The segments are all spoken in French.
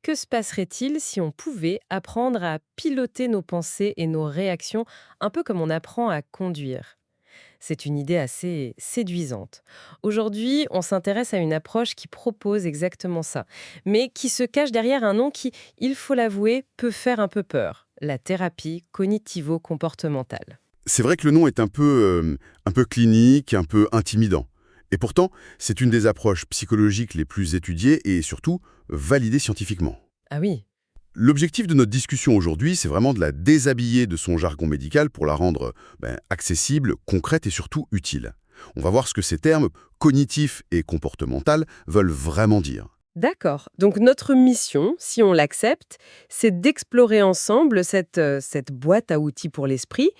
Que se passerait-il si on pouvait apprendre à piloter nos pensées et nos réactions, un peu comme on apprend à conduire? C'est une idée assez séduisante. Aujourd'hui, on s'intéresse à une approche qui propose exactement ça, mais qui se cache derrière un nom qui, il faut l'avouer, peut faire un peu peur: la thérapie cognitivo-comportementale. C'est vrai que le nom est un peu clinique, un peu intimidant. Et pourtant, c'est une des approches psychologiques les plus étudiées et surtout validées scientifiquement. Ah oui. L'objectif de notre discussion aujourd'hui, c'est vraiment de la déshabiller de son jargon médical pour la rendre accessible, concrète et surtout utile. On va voir ce que ces termes cognitifs et comportemental veulent vraiment dire. D'accord. Donc notre mission, si on l'accepte, c'est d'explorer ensemble cette boîte à outils pour l'esprit.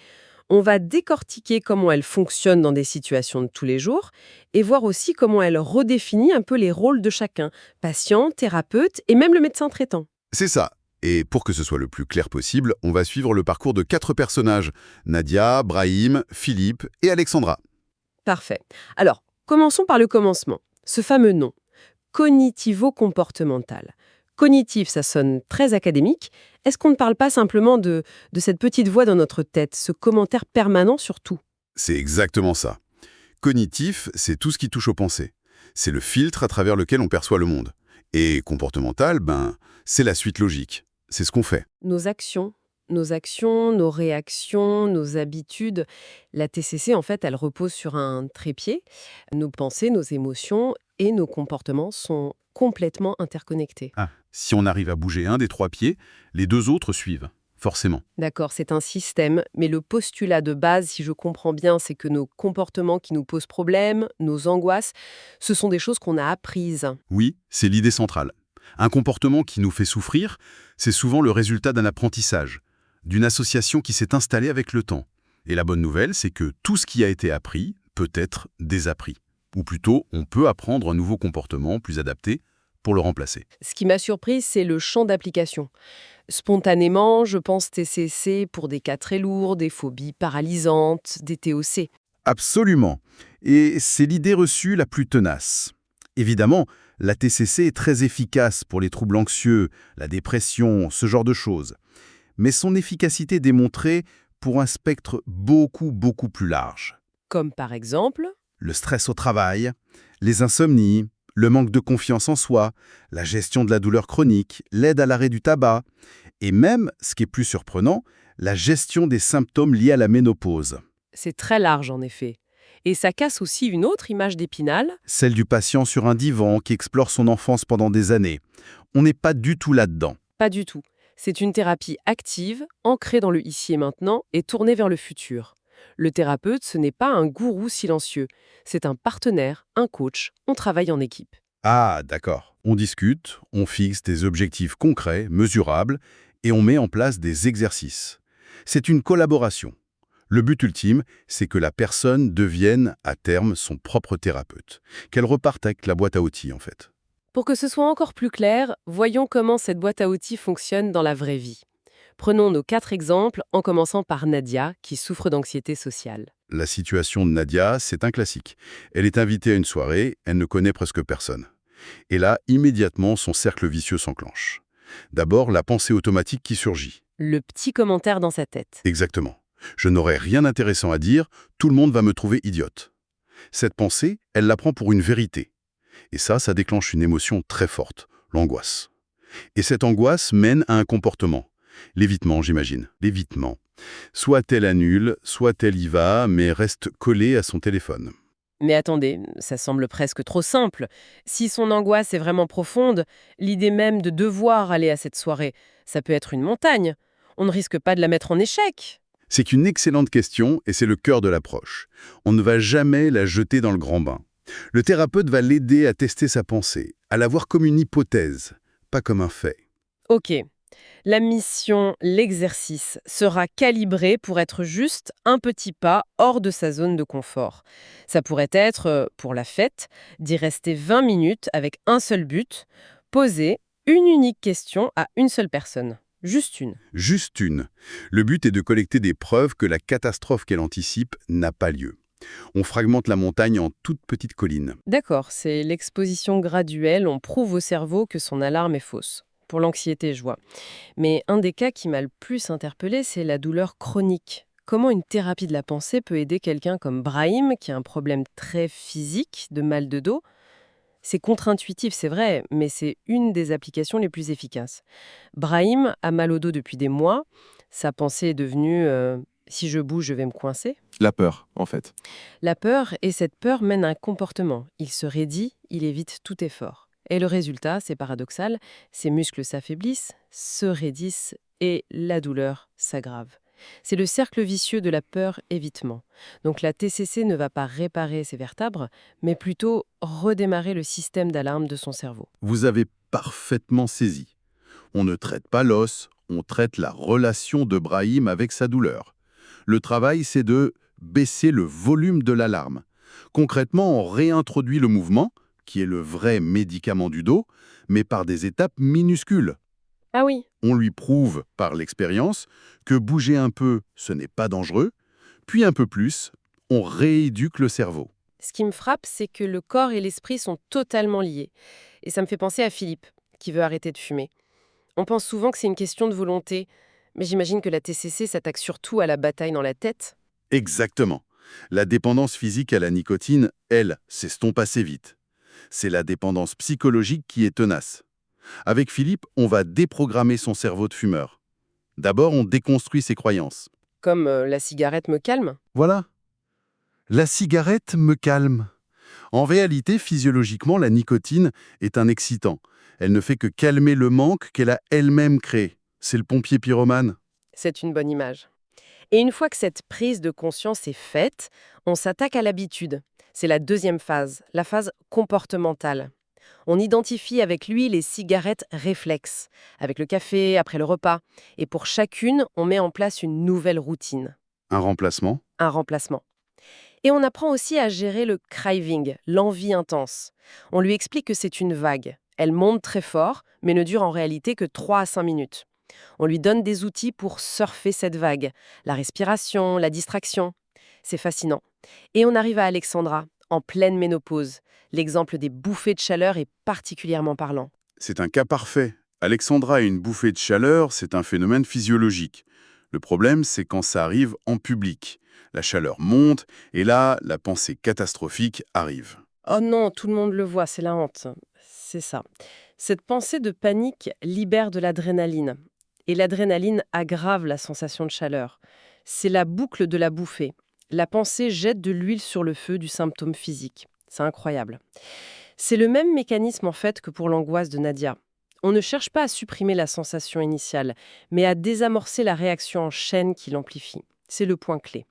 On va décortiquer comment elle fonctionne dans des situations de tous les jours et voir aussi comment elle redéfinit un peu les rôles de chacun: patient, thérapeute et même le médecin traitant. C'est ça. Et pour que ce soit le plus clair possible, on va suivre le parcours de 4 personnages: Nadia, Brahim, Philippe et Alexandra. Parfait. Alors, commençons par le commencement. Ce fameux nom, cognitivo-comportemental. Cognitif, ça sonne très académique. Est-ce qu'on ne parle pas simplement de cette petite voix dans notre tête, ce commentaire permanent sur tout? C'est exactement ça. Cognitif, c'est tout ce qui touche aux pensées. C'est le filtre à travers lequel on perçoit le monde. Et comportemental, c'est la suite logique. C'est ce qu'on fait. Nos actions, nos réactions, nos habitudes. La TCC, en fait, elle repose sur un trépied. Nos pensées, nos émotions et nos comportements sont complètement interconnectés. Ah. Si on arrive à bouger un des 3 pieds, les 2 autres suivent, forcément. D'accord, c'est un système, mais le postulat de base, si je comprends bien, c'est que nos comportements qui nous posent problème, nos angoisses, ce sont des choses qu'on a apprises. Oui, c'est l'idée centrale. Un comportement qui nous fait souffrir, c'est souvent le résultat d'un apprentissage, d'une association qui s'est installée avec le temps. Et la bonne nouvelle, c'est que tout ce qui a été appris peut être désappris. Ou plutôt, on peut apprendre un nouveau comportement plus adapté pour le remplacer. Ce qui m'a surprise, c'est le champ d'application. Spontanément, je pense TCC pour des cas très lourds, des phobies paralysantes, des TOC. Absolument. Et c'est l'idée reçue la plus tenace. Évidemment, la TCC est très efficace pour les troubles anxieux, la dépression, ce genre de choses. Mais son efficacité est démontrée pour un spectre beaucoup plus large. Comme par exemple, Le stress au travail, les insomnies, le manque de confiance en soi, la gestion de la douleur chronique, l'aide à l'arrêt du tabac, et même, ce qui est plus surprenant, la gestion des symptômes liés à la ménopause. c'est très large en effet. Et ça casse aussi une autre image d'Épinal. Celle du patient sur un divan qui explore son enfance pendant des années. On n'est pas du tout là-dedans. Pas du tout. C'est une thérapie active, ancrée dans le ici et maintenant et tournée vers le futur. Le thérapeute, ce n'est pas un gourou silencieux. C'est un partenaire, un coach. On travaille en équipe. Ah, d'accord. On discute, on fixe des objectifs concrets, mesurables, et on met en place des exercices. C'est une collaboration. Le but ultime, c'est que la personne devienne, à terme, son propre thérapeute. Qu'elle reparte avec la boîte à outils, en fait. Pour que ce soit encore plus clair, voyons comment cette boîte à outils fonctionne dans la vraie vie. Prenons nos 4 exemples, en commençant par Nadia, qui souffre d'anxiété sociale. La situation de Nadia, c'est un classique. Elle est invitée à une soirée, elle ne connaît presque personne. Et là, immédiatement, son cercle vicieux s'enclenche. D'abord, la pensée automatique qui surgit. Le petit commentaire dans sa tête. Exactement. Je n'aurai rien d'intéressant à dire, tout le monde va me trouver idiote. Cette pensée, elle la prend pour une vérité. Et ça déclenche une émotion très forte, l'angoisse. Et cette angoisse mène à un comportement. L'évitement, j'imagine. L'évitement. Soit elle annule, soit elle y va, mais reste collée à son téléphone. Mais attendez, ça semble presque trop simple. Si son angoisse est vraiment profonde, l'idée même de devoir aller à cette soirée, ça peut être une montagne. On ne risque pas de la mettre en échec. C'est qu'une excellente question et c'est le cœur de l'approche. On ne va jamais la jeter dans le grand bain. Le thérapeute va l'aider à tester sa pensée, à la voir comme une hypothèse, pas comme un fait. Ok. La mission, l'exercice, sera calibré pour être juste un petit pas hors de sa zone de confort. Ça pourrait être, pour la fête, d'y rester 20 minutes avec un seul but: poser une unique question à une seule personne. Juste une. Juste une. Le but est de collecter des preuves que la catastrophe qu'elle anticipe n'a pas lieu. On fragmente la montagne en toutes petites collines. D'accord, c'est l'exposition graduelle, on prouve au cerveau que son alarme est fausse. pour l'anxiété, je vois. Mais un des cas qui m'a le plus interpellé, c'est la douleur chronique. Comment une thérapie de la pensée peut aider quelqu'un comme Brahim, qui a un problème très physique de mal de dos? C'est contre-intuitif, c'est vrai, mais c'est une des applications les plus efficaces. Brahim a mal au dos depuis des mois. Sa pensée est devenue si je bouge, je vais me coincer. La peur, en fait. La peur, et cette peur mène à un comportement. Il se raidit, il évite tout effort. Et le résultat, c'est paradoxal, ses muscles s'affaiblissent, se raidissent et la douleur s'aggrave. C'est le cercle vicieux de la peur-évitement. Donc la TCC ne va pas réparer ses vertèbres, mais plutôt redémarrer le système d'alarme de son cerveau. Vous avez parfaitement saisi. On ne traite pas l'os, on traite la relation de Brahim avec sa douleur. Le travail, c'est de baisser le volume de l'alarme. Concrètement, on réintroduit le mouvement, qui est le vrai médicament du dos, mais par des étapes minuscules. Ah oui. On lui prouve, par l'expérience, que bouger un peu, ce n'est pas dangereux, puis un peu plus, on rééduque le cerveau. Ce qui me frappe, c'est que le corps et l'esprit sont totalement liés. Et ça me fait penser à Philippe, qui veut arrêter de fumer. On pense souvent que c'est une question de volonté, mais j'imagine que la TCC s'attaque surtout à la bataille dans la tête. Exactement. La dépendance physique à la nicotine, elle, s'estompe assez vite. C'est la dépendance psychologique qui est tenace. Avec Philippe, on va déprogrammer son cerveau de fumeur. D'abord, on déconstruit ses croyances. Comme la cigarette me calme. Voilà. La cigarette me calme. En réalité, physiologiquement, la nicotine est un excitant. Elle ne fait que calmer le manque qu'elle a elle-même créé. C'est le pompier pyromane. C'est une bonne image. Et une fois que cette prise de conscience est faite, on s'attaque à l'habitude. C'est la deuxième phase, la phase comportementale. On identifie avec lui les cigarettes réflexes, avec le café, après le repas. Et pour chacune, on met en place une nouvelle routine, Un remplacement. un remplacement. Et on apprend aussi à gérer le craving, l'envie intense. On lui explique que c'est une vague. Elle monte très fort, mais ne dure en réalité que 3 à 5 minutes. On lui donne des outils pour surfer cette vague, la respiration, la distraction. C'est fascinant. Et on arrive à Alexandra, en pleine ménopause. L'exemple des bouffées de chaleur est particulièrement parlant. C'est un cas parfait. Alexandra a une bouffée de chaleur, c'est un phénomène physiologique. Le problème, c'est quand ça arrive en public. La chaleur monte, et là, la pensée catastrophique arrive. Oh non, tout le monde le voit, c'est la honte. C'est ça. Cette pensée de panique libère de l'adrénaline. Et l'adrénaline aggrave la sensation de chaleur. C'est la boucle de la bouffée. La pensée jette de l'huile sur le feu du symptôme physique. C'est incroyable. C'est le même mécanisme en fait que pour l'angoisse de Nadia. On ne cherche pas à supprimer la sensation initiale, mais à désamorcer la réaction en chaîne qui l'amplifie. C'est le point clé.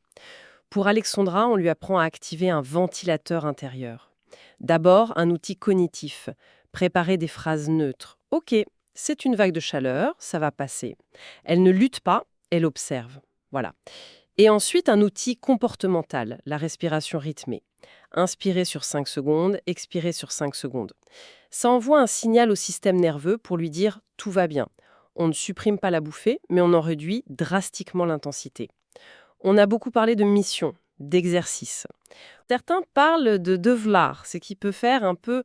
Pour Alexandra, on lui apprend à activer un ventilateur intérieur. D'abord, un outil cognitif. Préparer des phrases neutres. Ok, c'est une vague de chaleur, ça va passer. Elle ne lutte pas, elle observe. Voilà. Et ensuite, un outil comportemental, la respiration rythmée. Inspirer sur 5 secondes, expirer sur 5 secondes. Ça envoie un signal au système nerveux pour lui dire « tout va bien ». On ne supprime pas la bouffée, mais on en réduit drastiquement l'intensité. On a beaucoup parlé de mission, d'exercice. Certains parlent de devoir, ce qui peut faire un peu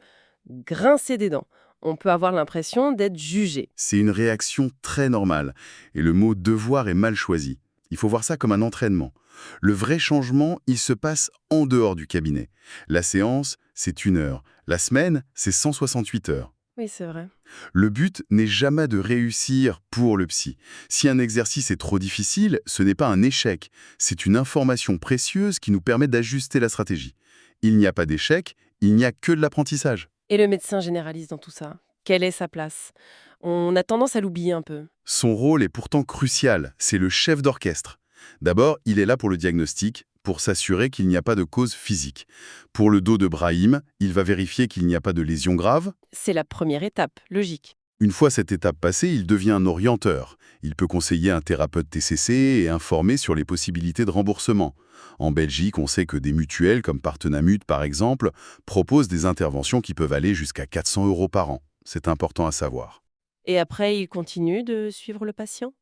grincer des dents. On peut avoir l'impression d'être jugé. C'est une réaction très normale, et le mot « devoir » est mal choisi. Il faut voir ça comme un entraînement. Le vrai changement, il se passe en dehors du cabinet. La séance, c'est 1 heure. La semaine, c'est 168 heures. Oui, c'est vrai. Le but n'est jamais de réussir pour le psy. Si un exercice est trop difficile, ce n'est pas un échec. C'est une information précieuse qui nous permet d'ajuster la stratégie. Il n'y a pas d'échec, il n'y a que de l'apprentissage. Et le médecin généraliste dans tout ça, quelle est sa place? On a tendance à l'oublier un peu. Son rôle est pourtant crucial, c'est le chef d'orchestre. D'abord, il est là pour le diagnostic, pour s'assurer qu'il n'y a pas de cause physique. Pour le dos de Brahim, il va vérifier qu'il n'y a pas de lésion grave. C'est la première étape, logique. Une fois cette étape passée, il devient un orienteur. Il peut conseiller un thérapeute TCC et informer sur les possibilités de remboursement. En Belgique, on sait que des mutuelles, comme Partenamut par exemple, proposent des interventions qui peuvent aller jusqu'à 400 € par an. C'est important à savoir. Et après, il continue de suivre le patient?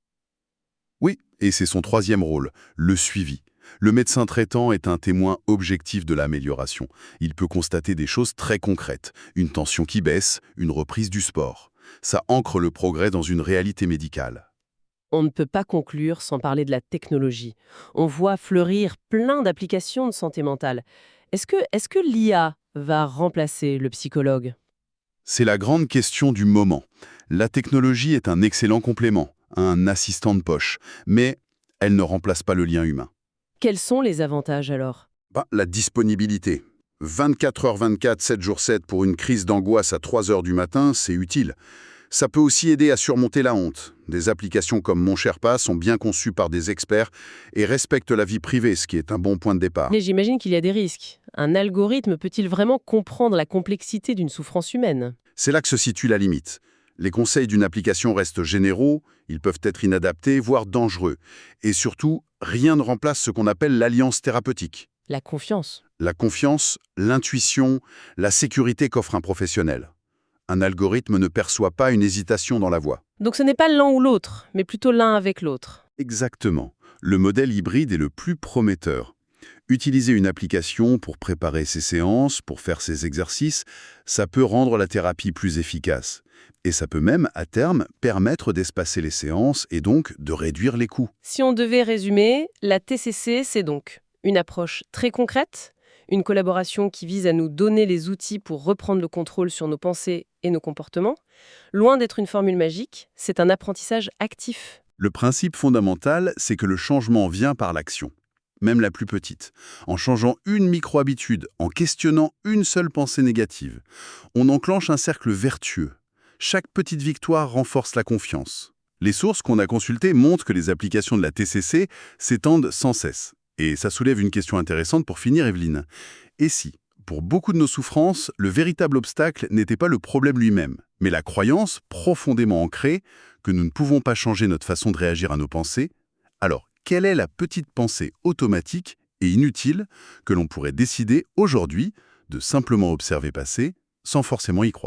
Oui, et c'est son 3e rôle, le suivi. Le médecin traitant est un témoin objectif de l'amélioration. Il peut constater des choses très concrètes, une tension qui baisse, une reprise du sport. Ça ancre le progrès dans une réalité médicale. On ne peut pas conclure sans parler de la technologie. On voit fleurir plein d'applications de santé mentale. Est-ce que l'IA va remplacer le psychologue? C'est la grande question du moment. La technologie est un excellent complément, un assistant de poche, mais elle ne remplace pas le lien humain. Quels sont les avantages alors? La disponibilité. 24h24, 7 jours 7 pour une crise d'angoisse à 3h du matin, c'est utile. Ça peut aussi aider à surmonter la honte. Des applications comme Mon Sherpa sont bien conçues par des experts et respectent la vie privée, ce qui est un bon point de départ. Mais j'imagine qu'il y a des risques. Un algorithme peut-il vraiment comprendre la complexité d'une souffrance humaine? C'est là que se situe la limite. Les conseils d'une application restent généraux, ils peuvent être inadaptés, voire dangereux. Et surtout, rien ne remplace ce qu'on appelle l'alliance thérapeutique. La confiance. La confiance, l'intuition, la sécurité qu'offre un professionnel. Un algorithme ne perçoit pas une hésitation dans la voix. Donc ce n'est pas l'un ou l'autre, mais plutôt l'un avec l'autre. Exactement. Le modèle hybride est le plus prometteur. Utiliser une application pour préparer ses séances, pour faire ses exercices, ça peut rendre la thérapie plus efficace. Et ça peut même, à terme, permettre d'espacer les séances et donc de réduire les coûts. Si on devait résumer, la TCC, c'est donc une approche très concrète, une collaboration qui vise à nous donner les outils pour reprendre le contrôle sur nos pensées et nos comportements. Loin d'être une formule magique, c'est un apprentissage actif. Le principe fondamental, c'est que le changement vient par l'action, même la plus petite. En changeant une micro-habitude, en questionnant une seule pensée négative, on enclenche un cercle vertueux. Chaque petite victoire renforce la confiance. Les sources qu'on a consultées montrent que les applications de la TCC s'étendent sans cesse. Et ça soulève une question intéressante pour finir, Evelyne. Et si, pour beaucoup de nos souffrances, le véritable obstacle n'était pas le problème lui-même, mais la croyance profondément ancrée que nous ne pouvons pas changer notre façon de réagir à nos pensées? Alors, quelle est la petite pensée automatique et inutile que l'on pourrait décider aujourd'hui de simplement observer passer sans forcément y croire?